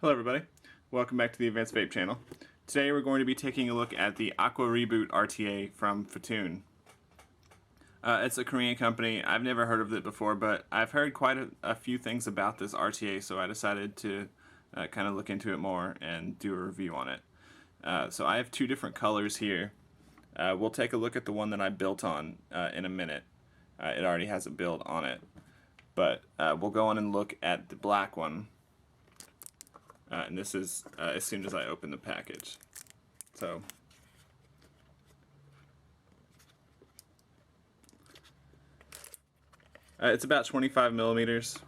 Hello everybody, welcome back to the AdvancedVape channel. Today we're going to be taking a look at the AQUA REBOOT RTA from FOOTOON. It's a Korean company. I've never heard of it before, but I've heard quite a few things about this RTA, so I decided to kind of look into it more and do a review on it. So I have two different colors here. We'll take a look at the one that I built on in a minute. It already has a build on it, but we'll go on and look at the black one. And this is as soon as I open the package. So it's about 25 millimeters.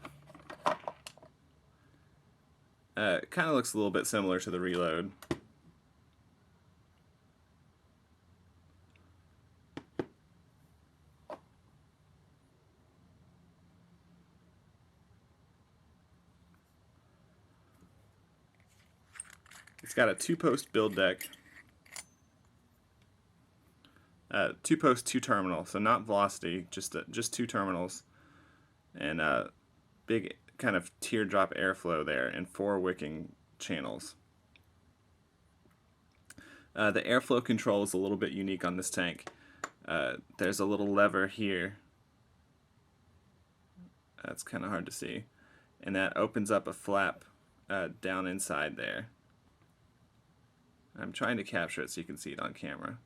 It kind of looks a little bit similar to the Reload. It's got a 2-post build deck, 2-post, 2-terminal, so not velocity, just 2 terminals, and big kind of teardrop airflow there, and 4 wicking channels. The airflow control is a little bit unique on this tank. There's a little lever here. That's kind of hard to see, and that opens up a flap down inside there. I'm trying to capture it so you can see it on camera.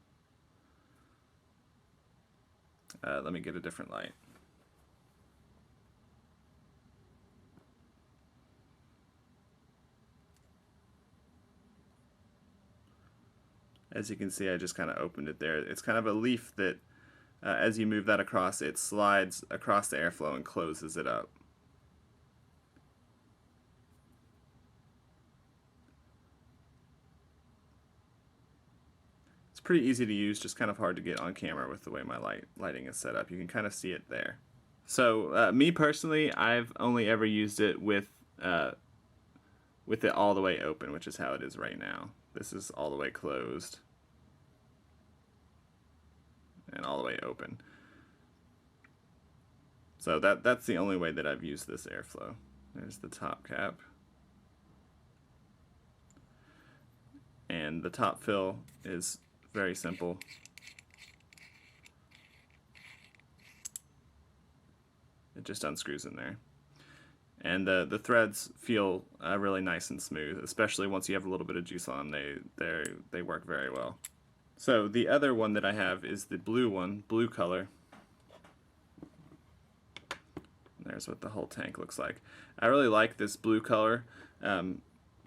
Let me get a different light. As you can see, I just kind of opened it there. It's kind of a leaf that, as you move that across, it slides across the airflow and closes it up. Pretty easy to use, just kind of hard to get on camera with the way my lighting is set up. You can kind of see it there. So me personally, I've only ever used it with it all the way open, which is how it is right now. This is all the way closed and all the way open. So that's the only way that I've used this airflow. There's the top cap. And the top fill is very simple. It just unscrews in there. And the threads feel really nice and smooth, especially once you have a little bit of juice on them. They work very well. So the other one that I have is the blue one, blue color. There's what the whole tank looks like. I really like this blue color.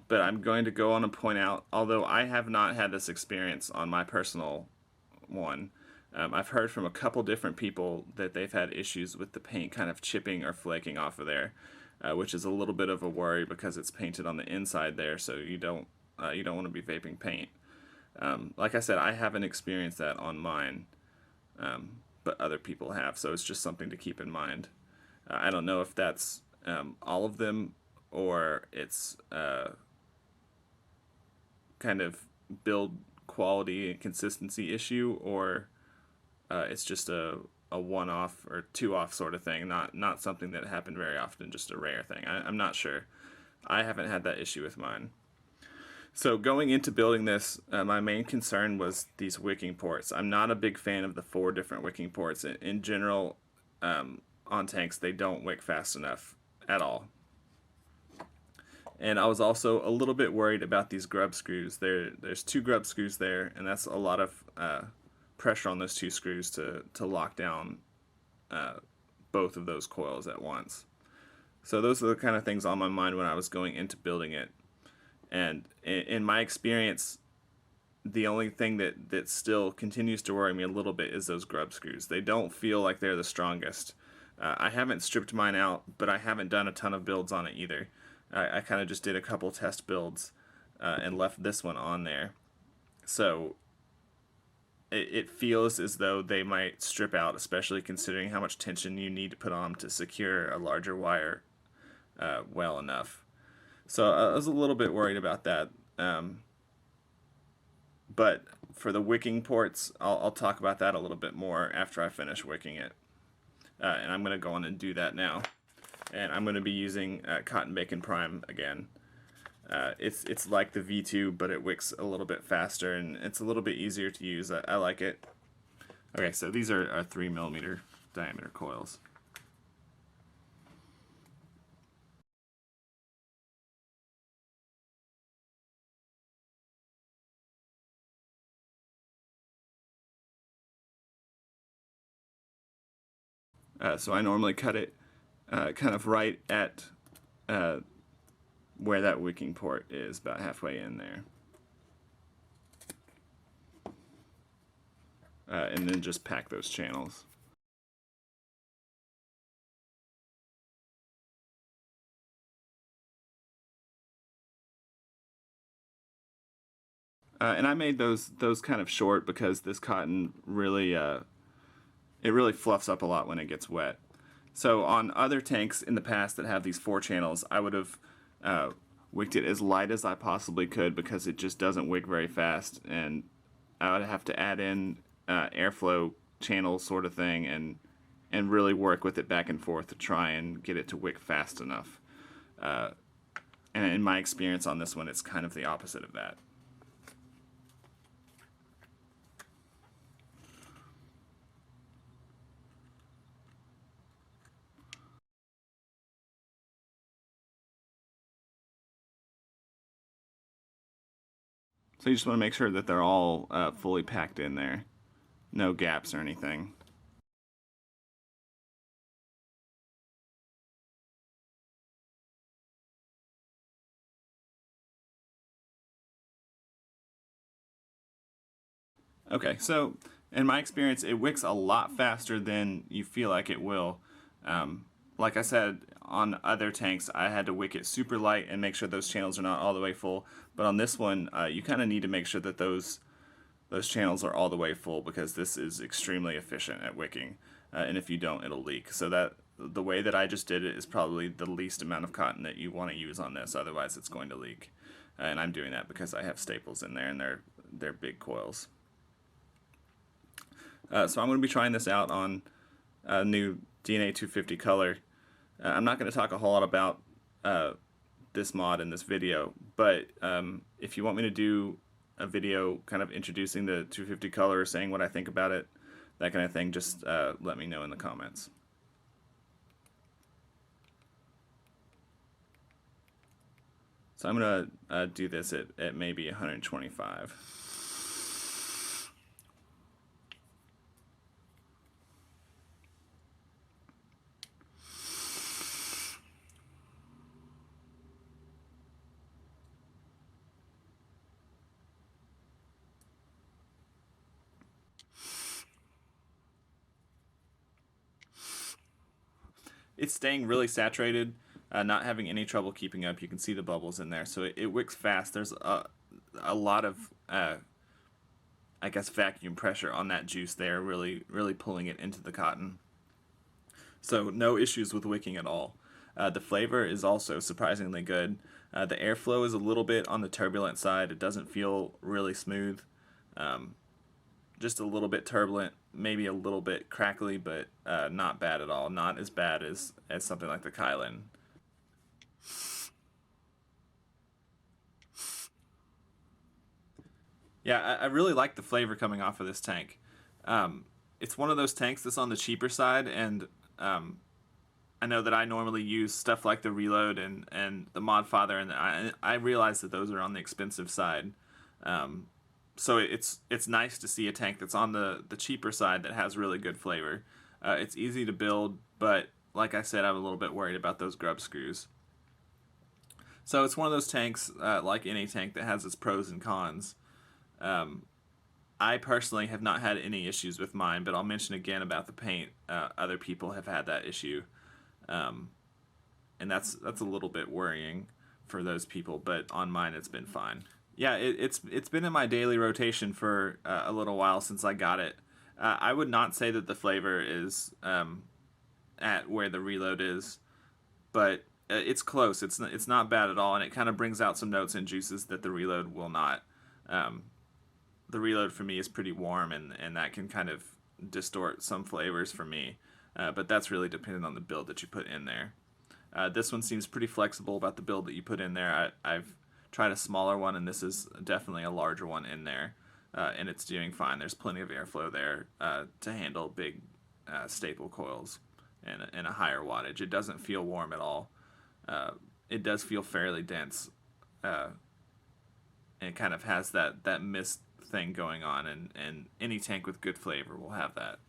But I'm going to go on and point out, although I have not had this experience on my personal one, I've heard from a couple different people that they've had issues with the paint kind of chipping or flaking off of there, which is a little bit of a worry because it's painted on the inside there, so you don't want to be vaping paint. Like I said, I haven't experienced that on mine, but other people have, so it's just something to keep in mind. I don't know if that's all of them or it's kind of build quality and consistency issue, or it's just a one-off or two-off sort of thing, not something that happened very often, just a rare thing. I'm not sure. I haven't had that issue with mine. So going into building this, my main concern was these wicking ports. I'm not a big fan of the 4 different wicking ports. In general, on tanks, they don't wick fast enough at all. And I was also a little bit worried about these grub screws. There's 2 grub screws there, and that's a lot of pressure on those 2 screws to lock down both of those coils at once. So those are the kind of things on my mind when I was going into building it. And in my experience, the only thing that still continues to worry me a little bit is those grub screws. They don't feel like they're the strongest. I haven't stripped mine out, but I haven't done a ton of builds on it either. I kind of just did a couple test builds and left this one on there. So it feels as though they might strip out, especially considering how much tension you need to put on to secure a larger wire well enough. So I was a little bit worried about that. But for the wicking ports, I'll talk about that a little bit more after I finish wicking it. And I'm going to go on and do that now. And I'm going to be using Cotton Bacon Prime again. It's like the V2, but it wicks a little bit faster, and it's a little bit easier to use. I like it. Okay, so these are 3mm diameter coils. So I normally cut it kind of right at where that wicking port is, about halfway in there. And then just pack those channels. And I made those kind of short because this cotton really it really fluffs up a lot when it gets wet. So on other tanks in the past that have these 4 channels, I would have wicked it as light as I possibly could because it just doesn't wick very fast, and I would have to add in airflow channel sort of thing and really work with it back and forth to try and get it to wick fast enough. And in my experience on this one, it's kind of the opposite of that. So you just want to make sure that they're all fully packed in there. No gaps or anything. Okay, so in my experience, it wicks a lot faster than you feel like it will. Like I said, on other tanks, I had to wick it super light and make sure those channels are not all the way full. But on this one, you kind of need to make sure that those channels are all the way full because this is extremely efficient at wicking. And if you don't, it'll leak. So that the way that I just did it is probably the least amount of cotton that you want to use on this. Otherwise, it's going to leak. And I'm doing that because I have staples in there and they're big coils. So I'm going to be trying this out on a new DNA 250 color. I'm not going to talk a whole lot about this mod in this video, but if you want me to do a video kind of introducing the 250 color, saying what I think about it, that kind of thing, just let me know in the comments. So I'm going to do this at maybe 125. It's staying really saturated, not having any trouble keeping up. You can see the bubbles in there, so it wicks fast. There's a lot of, I guess, vacuum pressure on that juice there, really pulling it into the cotton. So no issues with wicking at all. The flavor is also surprisingly good. The airflow is a little bit on the turbulent side. It doesn't feel really smooth. Just a little bit turbulent, maybe a little bit crackly, but not bad at all. Not as bad as something like the Kylan. Yeah, I really like the flavor coming off of this tank. It's one of those tanks that's on the cheaper side, and I know that I normally use stuff like the Reload and the Modfather, and I realize that those are on the expensive side. So it's nice to see a tank that's on the cheaper side that has really good flavor. It's easy to build, but like I said, I'm a little bit worried about those grub screws. So it's one of those tanks, like any tank, that has its pros and cons. I personally have not had any issues with mine, but I'll mention again about the paint. Other people have had that issue, and that's a little bit worrying for those people. But on mine, it's been fine. Yeah, it's been in my daily rotation for a little while since I got it. I would not say that the flavor is at where the Reload is, but it's close. It's not bad at all, and it kind of brings out some notes and juices that the Reload will not. The Reload for me is pretty warm, and that can kind of distort some flavors for me, but that's really dependent on the build that you put in there. This one seems pretty flexible about the build that you put in there. I've tried a smaller one, and this is definitely a larger one in there, and it's doing fine. There's plenty of airflow there to handle big staple coils and a higher wattage. It doesn't feel warm at all. It does feel fairly dense, and it kind of has that mist thing going on, and any tank with good flavor will have that.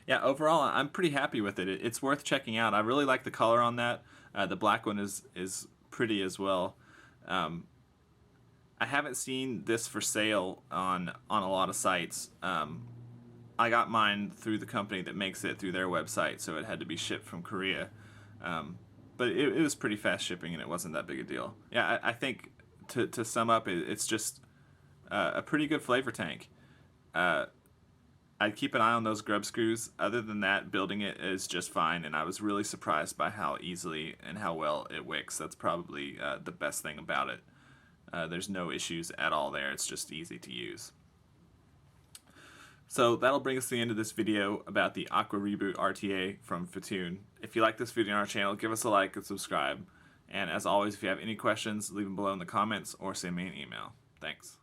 Yeah, overall, I'm pretty happy with it. It's worth checking out. I really like the color on that. The black one is pretty as well. I haven't seen this for sale on a lot of sites. I got mine through the company that makes it through their website, so it had to be shipped from Korea. But it was pretty fast shipping, and it wasn't that big a deal. Yeah, I think to sum up, it's just a pretty good flavor tank. I'd keep an eye on those grub screws. Other than that, building it is just fine, and I was really surprised by how easily and how well it wicks. That's probably the best thing about it. There's no issues at all there. It's just easy to use. So that'll bring us to the end of this video about the AQUA REBOOT RTA from FOOTOON. If you like this video on our channel, give us a like and subscribe. And as always, if you have any questions, leave them below in the comments or send me an email. Thanks.